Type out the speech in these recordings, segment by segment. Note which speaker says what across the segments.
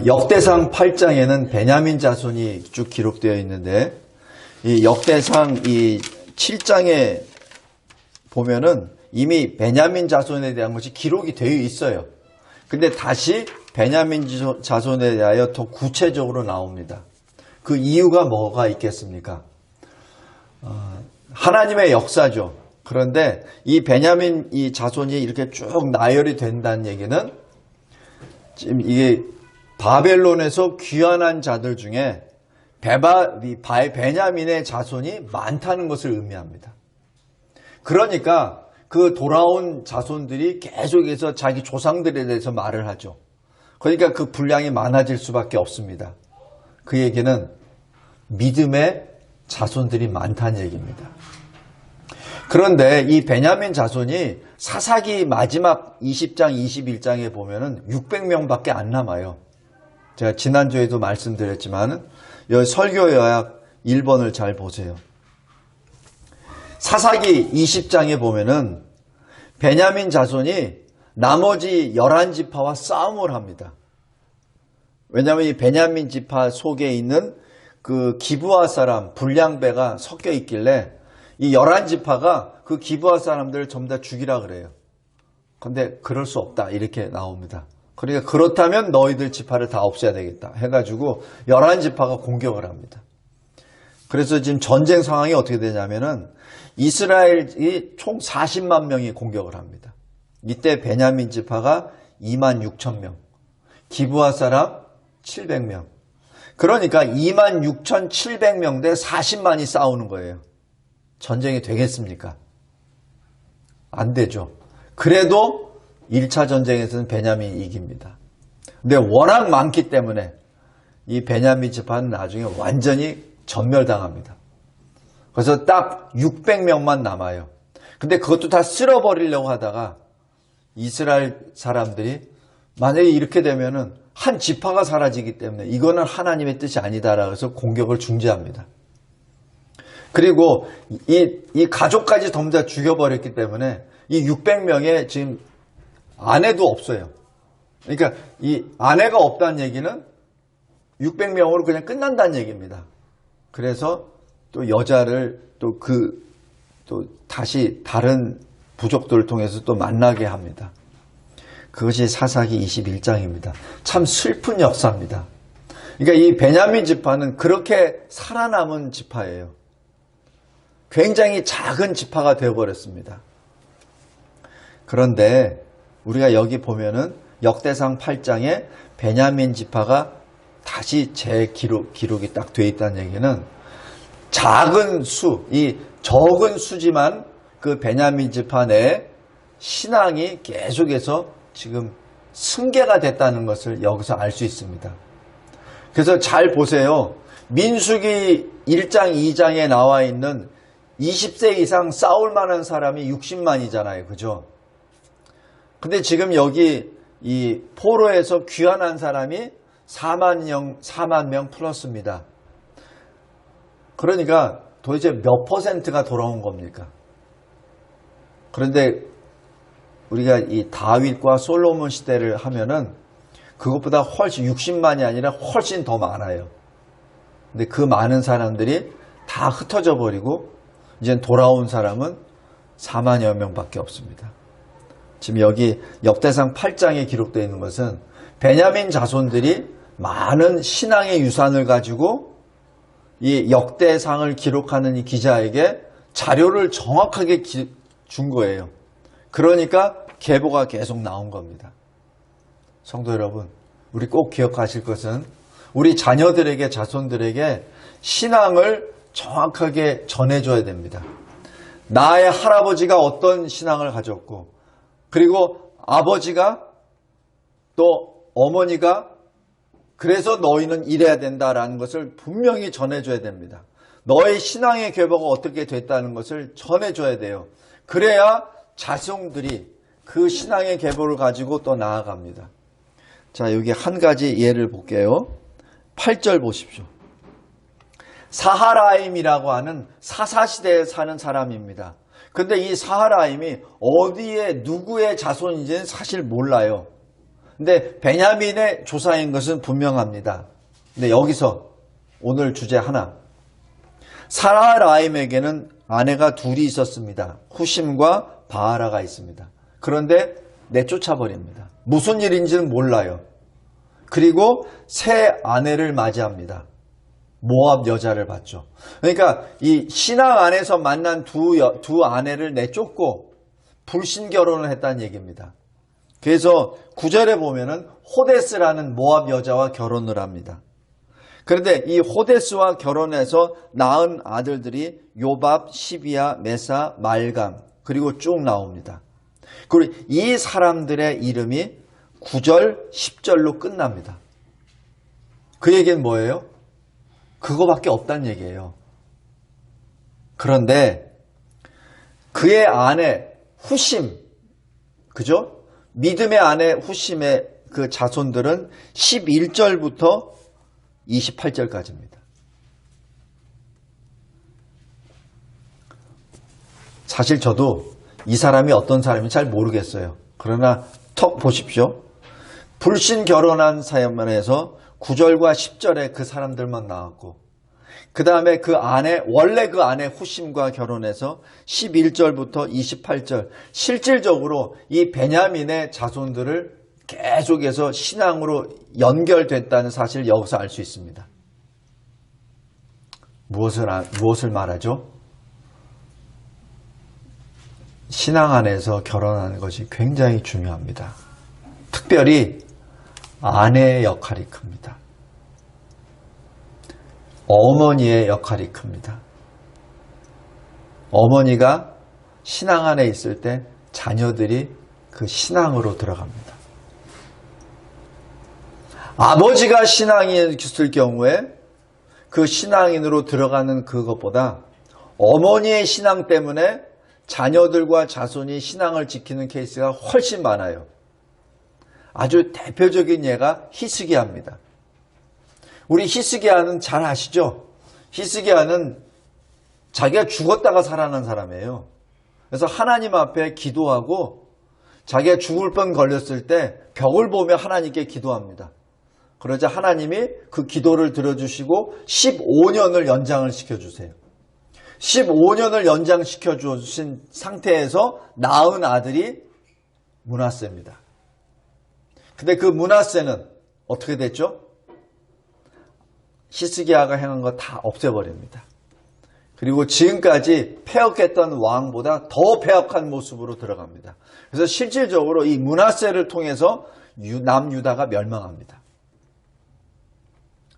Speaker 1: 역대상 8장에는 베냐민 자손이 쭉 기록되어 있는데, 이 역대상 이 7장에 보면은 이미 베냐민 자손에 대한 것이 기록이 되어 있어요. 근데 다시 베냐민 자손에 대하여 더 구체적으로 나옵니다. 그 이유가 뭐가 있겠습니까? 하나님의 역사죠. 그런데 이 베냐민 이 자손이 이렇게 쭉 나열이 된다는 얘기는 지금 이게 바벨론에서 귀환한 자들 중에 베냐민의 자손이 많다는 것을 의미합니다. 그러니까 그 돌아온 자손들이 계속해서 자기 조상들에 대해서 말을 하죠. 그러니까 그 분량이 많아질 수밖에 없습니다. 그 얘기는 믿음의 자손들이 많다는 얘기입니다. 그런데 이 베냐민 자손이 사사기 마지막 20장, 21장에 보면은 600명밖에 안 남아요. 제가 지난주에도 말씀드렸지만 여기 설교 요약 1번을 잘 보세요. 사사기 20장에 보면은 베냐민 자손이 나머지 11지파와 싸움을 합니다. 왜냐하면 이 베냐민 지파 속에 있는 그 기브아 사람 불량배가 섞여 있길래 이 11지파가 그 기브아 사람들을 전부 다 죽이라 그래요. 근데 그럴 수 없다 이렇게 나옵니다. 그러니까 그렇다면 너희들 지파를 다 없애야 되겠다 해가지고 11지파가 공격을 합니다. 그래서 지금 전쟁 상황이 어떻게 되냐면은 이스라엘이 총 40만 명이 공격을 합니다. 이때 베냐민 지파가 2만 6천 명, 기브아 사람 700명. 그러니까 2만 6,700명 대 40만이 싸우는 거예요. 전쟁이 되겠습니까? 안 되죠. 그래도 1차 전쟁에서는 베냐민이 이깁니다. 근데 워낙 많기 때문에 이 베냐민 지파는 나중에 완전히 전멸당합니다. 그래서 딱 600명만 남아요. 근데 그것도 다 쓸어버리려고 하다가 이스라엘 사람들이 만약에 이렇게 되면은 한 지파가 사라지기 때문에 이거는 하나님의 뜻이 아니다라고 해서 공격을 중지합니다. 그리고 이 가족까지 전부 다 죽여버렸기 때문에 이 600명의 지금 아내도 없어요. 그러니까 이 아내가 없다는 얘기는 600명으로 그냥 끝난다는 얘기입니다. 그래서 또 여자를 또 다시 다른 부족들을 통해서 또 만나게 합니다. 그것이 사사기 21장입니다. 참 슬픈 역사입니다. 그러니까 이 베냐민 지파는 그렇게 살아남은 지파예요. 굉장히 작은 지파가 되어버렸습니다. 그런데 우리가 여기 보면은 역대상 8장에 베냐민 지파가 다시 기록이 딱 돼 있다는 얘기는 작은 이 적은 수지만 그 베냐민 지파 내에 신앙이 계속해서 지금 승계가 됐다는 것을 여기서 알 수 있습니다. 그래서 잘 보세요. 민수기 1장, 2장에 나와 있는 20세 이상 싸울 만한 사람이 60만이잖아요. 그죠? 근데 지금 여기 이 포로에서 귀환한 사람이 4만 명 플러스입니다. 그러니까 도대체 몇 퍼센트가 돌아온 겁니까? 그런데 우리가 이 다윗과 솔로몬 시대를 하면은 그것보다 훨씬 60만이 아니라 훨씬 더 많아요. 근데 그 많은 사람들이 다 흩어져 버리고 이제 돌아온 사람은 4만여 명밖에 없습니다. 지금 여기 역대상 8장에 기록되어 있는 것은 베냐민 자손들이 많은 신앙의 유산을 가지고 이 역대상을 기록하는 이 기자에게 자료를 정확하게 준 거예요. 그러니까 계보가 계속 나온 겁니다. 성도 여러분, 우리 꼭 기억하실 것은 우리 자녀들에게, 자손들에게 신앙을 정확하게 전해줘야 됩니다. 나의 할아버지가 어떤 신앙을 가졌고, 그리고 아버지가 또 어머니가 그래서 너희는 이래야 된다라는 것을 분명히 전해줘야 됩니다. 너의 신앙의 계보가 어떻게 됐다는 것을 전해줘야 돼요. 그래야 자손들이 그 신앙의 계보를 가지고 또 나아갑니다. 자, 여기 한 가지 예를 볼게요. 8절 보십시오. 사하라임이라고 하는 사사시대에 사는 사람입니다. 근데 이 사하라임이 어디에 누구의 자손인지는 사실 몰라요. 근데 베냐민의 조상인 것은 분명합니다. 근데 여기서 오늘 주제 하나. 사하라임에게는 아내가 둘이 있었습니다. 후심과 바하라가 있습니다. 그런데 내쫓아 버립니다. 무슨 일인지는 몰라요. 그리고 새 아내를 맞이합니다. 모압 여자를 봤죠. 그러니까 이 신앙 안에서 만난 두 아내를 내쫓고 불신 결혼을 했다는 얘기입니다. 그래서 9절에 보면은 호데스라는 모압 여자와 결혼을 합니다. 그런데 이 호데스와 결혼해서 낳은 아들들이 요밥, 시비야, 메사, 말감 그리고 쭉 나옵니다. 그리고 이 사람들의 이름이 9절, 10절로 끝납니다. 그 얘기는 뭐예요? 그거밖에 없다는 얘기예요. 그런데 그의 아내 후심, 그죠? 믿음의 아내 후심의 그 자손들은 11절부터 28절까지입니다. 사실 저도 이 사람이 어떤 사람인지 잘 모르겠어요. 그러나 턱 보십시오. 불신 결혼한 사연에서 9절과 10절에 그 사람들만 나왔고 그 다음에 그 아내 원래 그 아내 후심과 결혼해서 11절부터 28절 실질적으로 이 베냐민의 자손들을 계속해서 신앙으로 연결됐다는 사실을 여기서 알 수 있습니다. 무엇을 말하죠? 신앙 안에서 결혼하는 것이 굉장히 중요합니다. 특별히 아내의 역할이 큽니다. 어머니의 역할이 큽니다. 어머니가 신앙 안에 있을 때 자녀들이 그 신앙으로 들어갑니다. 아버지가 신앙이 있을 경우에 그 신앙인으로 들어가는 그것보다 어머니의 신앙 때문에 자녀들과 자손이 신앙을 지키는 케이스가 훨씬 많아요. 아주 대표적인 예가 히스기야입니다. 우리 히스기야는 잘 아시죠? 히스기야는 자기가 죽었다가 살아난 사람이에요. 그래서 하나님 앞에 기도하고 자기가 죽을 뻔 걸렸을 때 벽을 보며 하나님께 기도합니다. 그러자 하나님이 그 기도를 들어주시고 15년을 연장을 시켜주세요. 15년을 연장시켜 주신 상태에서 낳은 아들이 므낫세입니다. 근데 그 므낫세는 어떻게 됐죠? 히스기야가 행한 거 다 없애버립니다. 그리고 지금까지 패역했던 왕보다 더 패역한 모습으로 들어갑니다. 그래서 실질적으로 이 므낫세를 통해서 남유다가 멸망합니다.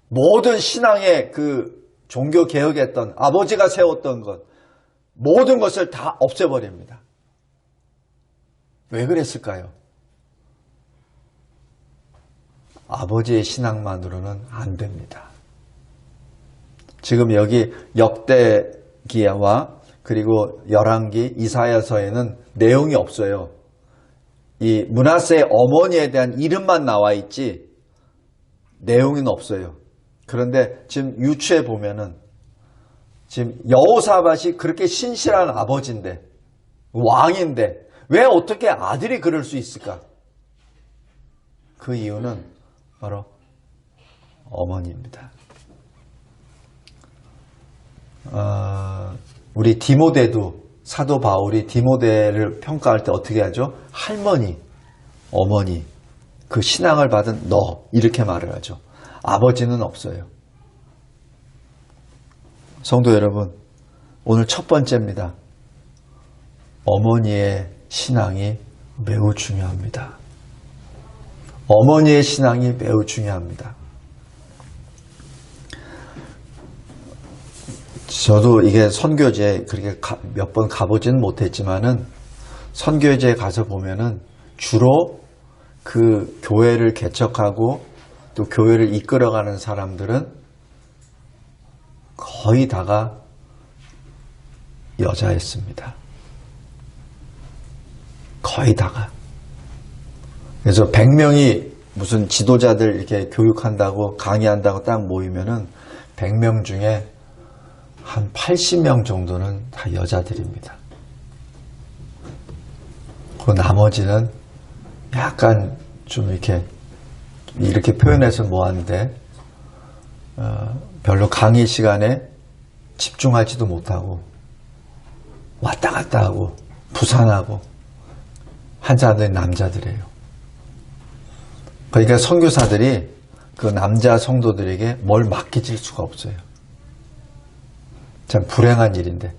Speaker 1: 모든 신앙의 그 종교 개혁했던 아버지가 세웠던 것 모든 것을 다 없애버립니다. 왜 그랬을까요? 아버지의 신앙만으로는 안 됩니다. 지금 여기 역대기와 그리고 열왕기, 이사야서에는 내용이 없어요. 이 므낫세의 어머니에 대한 이름만 나와 있지 내용은 없어요. 그런데 지금 유추해 보면은 지금 여호사밧이 그렇게 신실한 아버지인데 왕인데 왜 어떻게 아들이 그럴 수 있을까? 그 이유는 바로 어머니입니다. 우리 디모데도 사도 바울이 디모데를 평가할 때 어떻게 하죠? 할머니, 어머니, 그 신앙을 받은 너 이렇게 말을 하죠. 아버지는 없어요. 성도 여러분, 오늘 첫 번째입니다. 어머니의 신앙이 매우 중요합니다. 어머니의 신앙이 매우 중요합니다. 저도 이게 선교제 그렇게 몇 번 가보지는 못했지만은 선교제에 가서 보면은 주로 그 교회를 개척하고 또 교회를 이끌어가는 사람들은 거의 다가 여자였습니다. 거의 다가. 그래서 100명이 무슨 지도자들 이렇게 교육한다고 강의한다고 딱 모이면은 100명 중에 한 80명 정도는 다 여자들입니다. 그 나머지는 약간 좀 이렇게 표현해서 뭐하는데 별로 강의 시간에 집중하지도 못하고 왔다 갔다 하고 부산하고 한 사람들이 남자들이에요. 그러니까 선교사들이 그 남자 성도들에게 뭘 맡기질 수가 없어요. 참 불행한 일인데,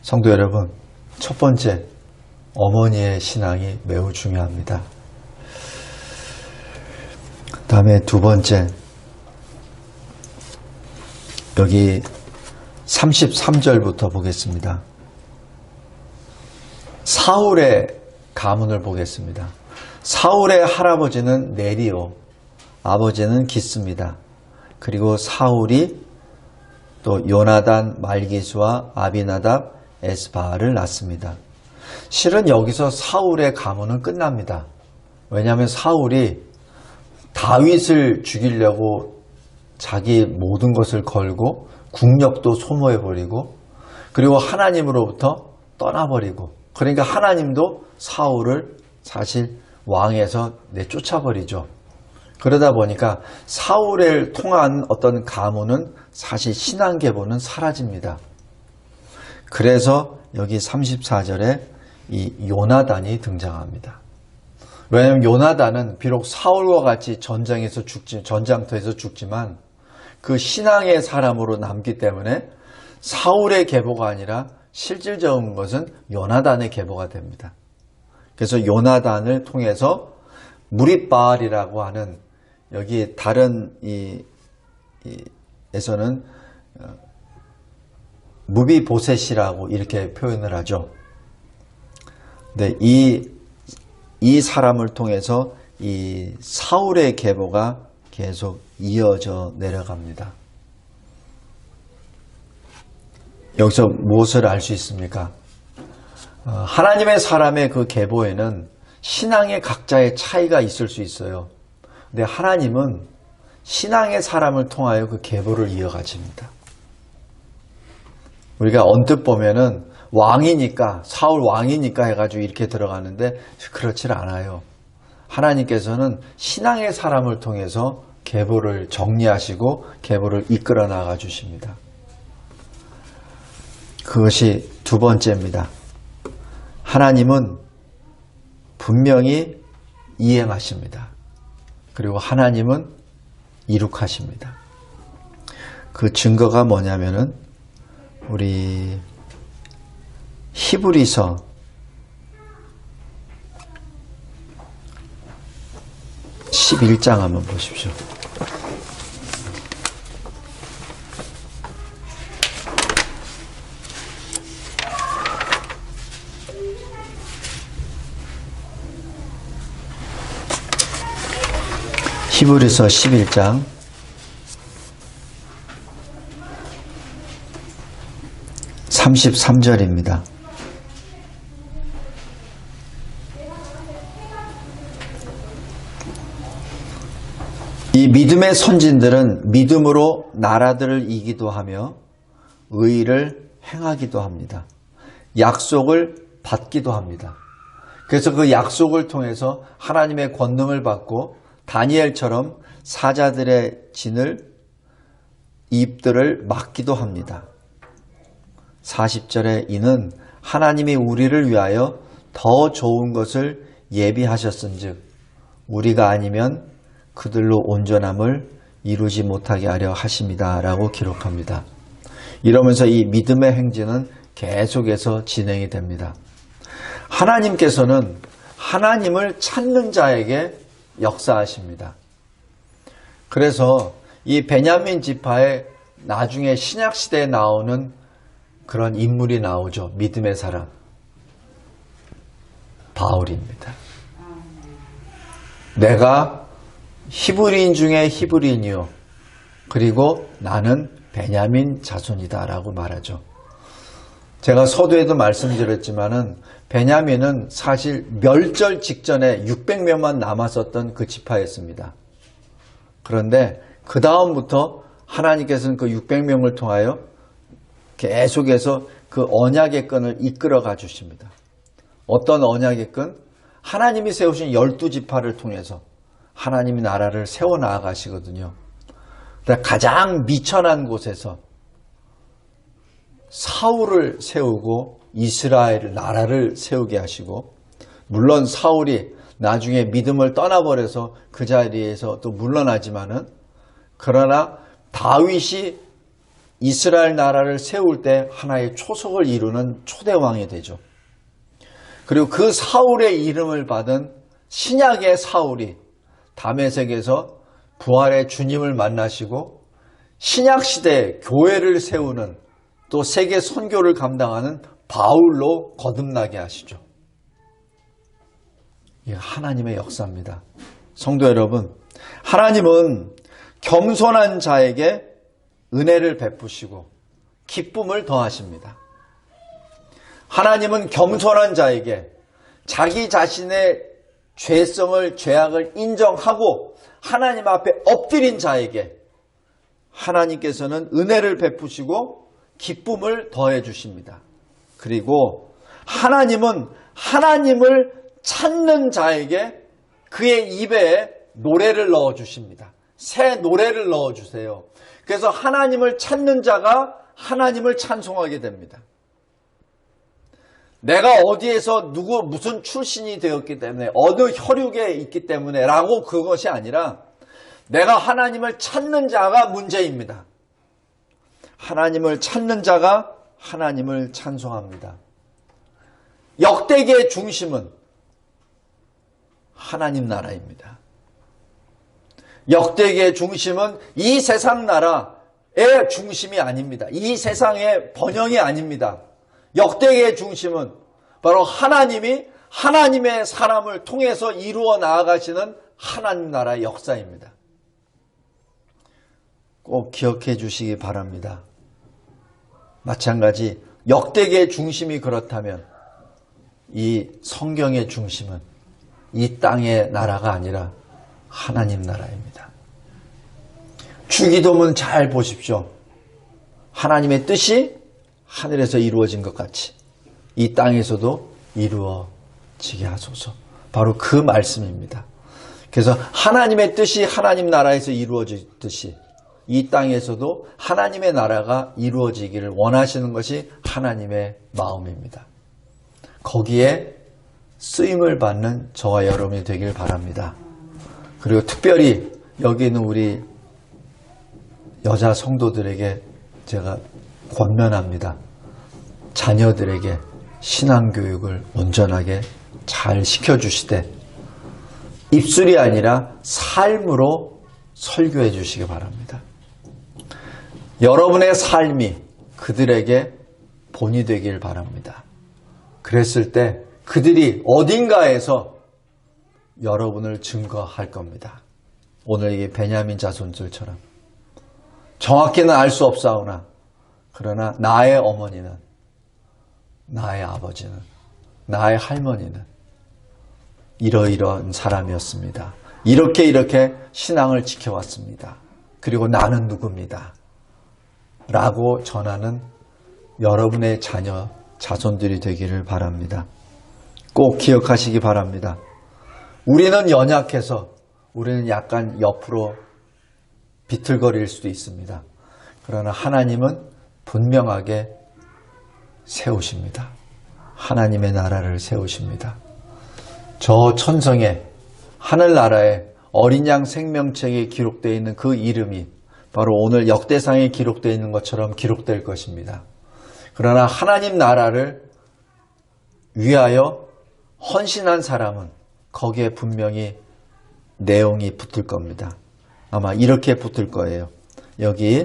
Speaker 1: 성도 여러분, 첫 번째, 어머니의 신앙이 매우 중요합니다. 그 다음에 두 번째, 여기 33절부터 보겠습니다. 사울의 가문을 보겠습니다. 사울의 할아버지는 네리오, 아버지는 기스입니다. 그리고 사울이 또 요나단, 말기수와 아비나답, 에스바를 낳습니다. 실은 여기서 사울의 가문은 끝납니다. 왜냐하면 사울이 다윗을 죽이려고 자기 모든 것을 걸고 국력도 소모해버리고 그리고 하나님으로부터 떠나버리고, 그러니까 하나님도 사울을 사실 왕에서 내쫓아버리죠. 그러다 보니까 사울을 통한 어떤 가문은 사실 신앙 계보는 사라집니다. 그래서 여기 34절에 이 요나단이 등장합니다. 왜냐하면 요나단은 비록 사울과 같이 전장터에서 죽지만 그 신앙의 사람으로 남기 때문에 사울의 계보가 아니라 실질적인 것은 요나단의 계보가 됩니다. 그래서 요나단을 통해서 무릿바알이라고 하는, 여기 다른 에서는 무비보셋이라고 이렇게 표현을 하죠. 근데 이 사람을 통해서 이 사울의 계보가 계속 이어져 내려갑니다. 여기서 무엇을 알 수 있습니까? 하나님의 사람의 그 계보에는 신앙의 각자의 차이가 있을 수 있어요. 근데 하나님은 신앙의 사람을 통하여 그 계보를 이어가십니다. 우리가 언뜻 보면은 왕이니까, 사울 왕이니까 해가지고 이렇게 들어가는데 그렇지 않아요. 하나님께서는 신앙의 사람을 통해서 계보를 정리하시고 계보를 이끌어 나가 주십니다. 그것이 두 번째입니다. 하나님은 분명히 이행하십니다. 그리고 하나님은 이룩하십니다. 그 증거가 뭐냐면은 우리 히브리서 11장 한번 보십시오. 히브리서 11장 33절입니다. 이 믿음의 선진들은 믿음으로 나라들을 이기도 하며 의의를 행하기도 합니다. 약속을 받기도 합니다. 그래서 그 약속을 통해서 하나님의 권능을 받고 다니엘처럼 사자들의 입들을 막기도 합니다. 40절에 이는 하나님이 우리를 위하여 더 좋은 것을 예비하셨은즉 우리가 아니면 그들로 온전함을 이루지 못하게 하려 하십니다 라고 기록합니다. 이러면서 이 믿음의 행진은 계속해서 진행이 됩니다. 하나님께서는 하나님을 찾는 자에게 역사하십니다. 그래서 이 베냐민 지파에 나중에 신약시대에 나오는 그런 인물이 나오죠. 믿음의 사람. 바울입니다. 내가 히브리인 중에 히브리인이요. 그리고 나는 베냐민 자손이다 라고 말하죠. 제가 서두에도 말씀드렸지만은 베냐민은 사실 멸절 직전에 600명만 남았었던 그 지파였습니다. 그런데 그 다음부터 하나님께서는 그 600명을 통하여 계속해서 그 언약의 끈을 이끌어 가 주십니다. 어떤 언약의 끈? 하나님이 세우신 12지파를 통해서 하나님이 나라를 세워나가시거든요. 가장 미천한 곳에서 사울을 세우고 이스라엘 나라를 세우게 하시고, 물론 사울이 나중에 믿음을 떠나버려서 그 자리에서 또 물러나지만은, 그러나 다윗이 이스라엘 나라를 세울 때 하나의 초석을 이루는 초대왕이 되죠. 그리고 그 사울의 이름을 받은 신약의 사울이 다메섹에서 부활의 주님을 만나시고 신약시대 교회를 세우는, 또 세계 선교를 감당하는 바울로 거듭나게 하시죠. 이게 하나님의 역사입니다. 성도 여러분, 하나님은 겸손한 자에게 은혜를 베푸시고 기쁨을 더하십니다. 하나님은 겸손한 자에게 자기 자신의 죄성을, 죄악을 인정하고 하나님 앞에 엎드린 자에게 하나님께서는 은혜를 베푸시고 기쁨을 더해 주십니다. 그리고 하나님은 하나님을 찾는 자에게 그의 입에 노래를 넣어 주십니다. 새 노래를 넣어 주세요. 그래서 하나님을 찾는 자가 하나님을 찬송하게 됩니다. 내가 어디에서 무슨 출신이 되었기 때문에, 어느 혈육에 있기 때문에 라고, 그것이 아니라 내가 하나님을 찾는 자가 문제입니다. 하나님을 찾는 자가 하나님을 찬송합니다. 역대기의 중심은 하나님 나라입니다. 역대기의 중심은 이 세상 나라의 중심이 아닙니다. 이 세상의 번영이 아닙니다. 역대기의 중심은 바로 하나님이 하나님의 사람을 통해서 이루어 나아가시는 하나님 나라의 역사입니다. 꼭 기억해 주시기 바랍니다. 마찬가지 역대기의 중심이 그렇다면 이 성경의 중심은 이 땅의 나라가 아니라 하나님 나라입니다. 주기도문 잘 보십시오. 하나님의 뜻이 하늘에서 이루어진 것 같이 이 땅에서도 이루어지게 하소서. 바로 그 말씀입니다. 그래서 하나님의 뜻이 하나님 나라에서 이루어지듯이 이 땅에서도 하나님의 나라가 이루어지기를 원하시는 것이 하나님의 마음입니다. 거기에 쓰임을 받는 저와 여러분이 되길 바랍니다. 그리고 특별히 여기 있는 우리 여자 성도들에게 제가 권면합니다. 자녀들에게 신앙교육을 온전하게 잘 시켜주시되 입술이 아니라 삶으로 설교해 주시기 바랍니다. 여러분의 삶이 그들에게 본이 되길 바랍니다. 그랬을 때 그들이 어딘가에서 여러분을 증거할 겁니다. 오늘 이 베냐민 자손들처럼 정확히는 알 수 없사오나 그러나 나의 어머니는, 나의 아버지는, 나의 할머니는 이러이러한 사람이었습니다. 이렇게 신앙을 지켜왔습니다. 그리고 나는 누굽니다. 라고 전하는 여러분의 자녀, 자손들이 되기를 바랍니다. 꼭 기억하시기 바랍니다. 우리는 연약해서 우리는 약간 옆으로 비틀거릴 수도 있습니다. 그러나 하나님은 분명하게 세우십니다. 하나님의 나라를 세우십니다. 저 천성에 하늘나라에 어린 양 생명책에 기록되어 있는 그 이름이 바로 오늘 역대상에 기록되어 있는 것처럼 기록될 것입니다. 그러나 하나님 나라를 위하여 헌신한 사람은 거기에 분명히 내용이 붙을 겁니다. 아마 이렇게 붙을 거예요. 여기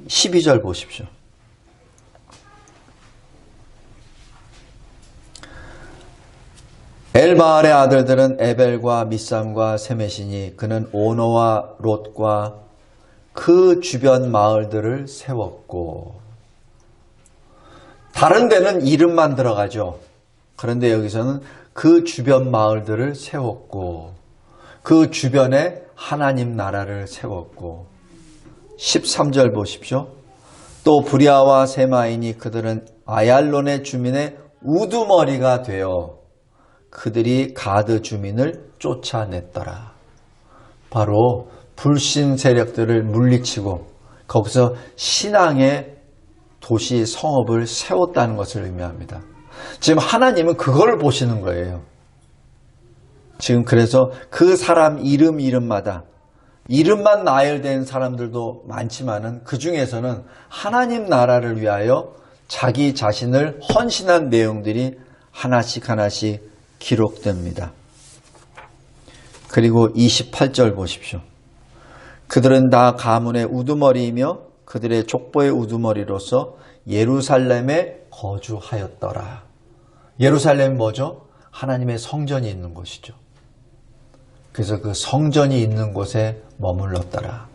Speaker 1: 12절 보십시오. 엘바알의 아들들은 에벨과 미삼과 세메시니 그는 오노와 롯과 그 주변 마을들을 세웠고, 다른 데는 이름만 들어가죠. 그런데 여기서는 그 주변 마을들을 세웠고 그 주변에 하나님 나라를 세웠고, 13절 보십시오. 또 브리아와 세마이니 그들은 아얄론의 주민의 우두머리가 되어, 그들이 가드 주민을 쫓아냈더라. 바로 불신 세력들을 물리치고 거기서 신앙의 도시 성읍을 세웠다는 것을 의미합니다. 지금 하나님은 그걸 보시는 거예요. 지금 그래서 그 사람 이름마다 이름만 나열된 사람들도 많지만은 그 중에서는 하나님 나라를 위하여 자기 자신을 헌신한 내용들이 하나씩 기록됩니다. 그리고 28절 보십시오. 그들은 다 가문의 우두머리이며 그들의 족보의 우두머리로서 예루살렘에 거주하였더라. 예루살렘이 뭐죠? 하나님의 성전이 있는 곳이죠. 그래서 그 성전이 있는 곳에 머물렀더라.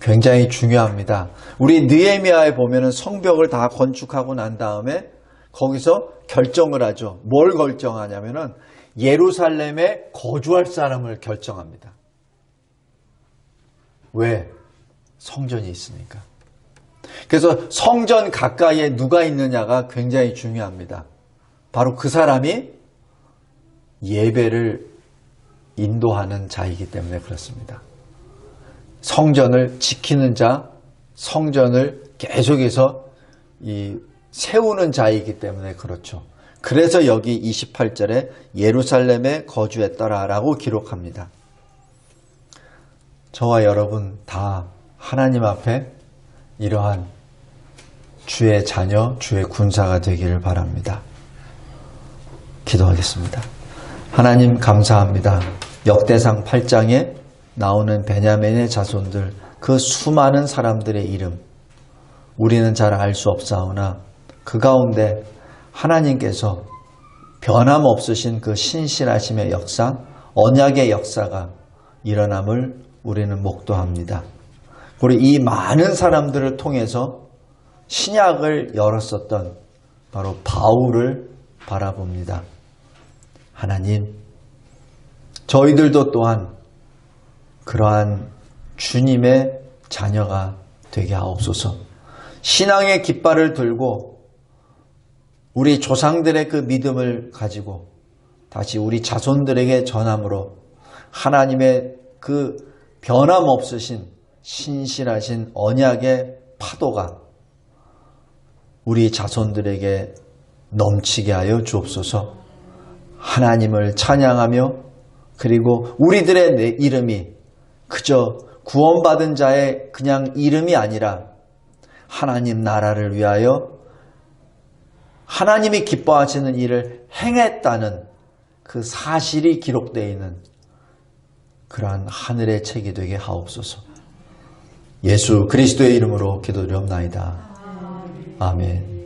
Speaker 1: 굉장히 중요합니다. 우리 느헤미야에 보면은 성벽을 다 건축하고 난 다음에 거기서 결정을 하죠. 뭘 결정하냐면은 예루살렘에 거주할 사람을 결정합니다. 왜? 성전이 있으니까. 그래서 성전 가까이에 누가 있느냐가 굉장히 중요합니다. 바로 그 사람이 예배를 인도하는 자이기 때문에 그렇습니다. 성전을 지키는 자, 성전을 계속해서 세우는 자이기 때문에 그렇죠. 그래서 여기 28절에 예루살렘에 거주했더라라고 기록합니다. 저와 여러분 다 하나님 앞에 이러한 주의 자녀, 주의 군사가 되기를 바랍니다. 기도하겠습니다. 하나님 감사합니다. 역대상 8장에 나오는 베냐민의 자손들, 그 수많은 사람들의 이름 우리는 잘 알 수 없사오나 그 가운데 하나님께서 변함없으신 그 신실하심의 역사, 언약의 역사가 일어남을 우리는 목도합니다. 우리 이 많은 사람들을 통해서 신약을 열었었던 바로 바울을 바라봅니다. 하나님, 저희들도 또한 그러한 주님의 자녀가 되게 하옵소서. 신앙의 깃발을 들고 우리 조상들의 그 믿음을 가지고 다시 우리 자손들에게 전함으로 하나님의 그 변함없으신 신실하신 언약의 파도가 우리 자손들에게 넘치게 하여 주옵소서. 하나님을 찬양하며 그리고 우리들의 이름이 그저 구원받은 자의 그냥 이름이 아니라 하나님 나라를 위하여 하나님이 기뻐하시는 일을 행했다는 그 사실이 기록되어 있는 그러한 하늘의 책이 되게 하옵소서. 예수 그리스도의 이름으로 기도드리옵나이다. 아멘.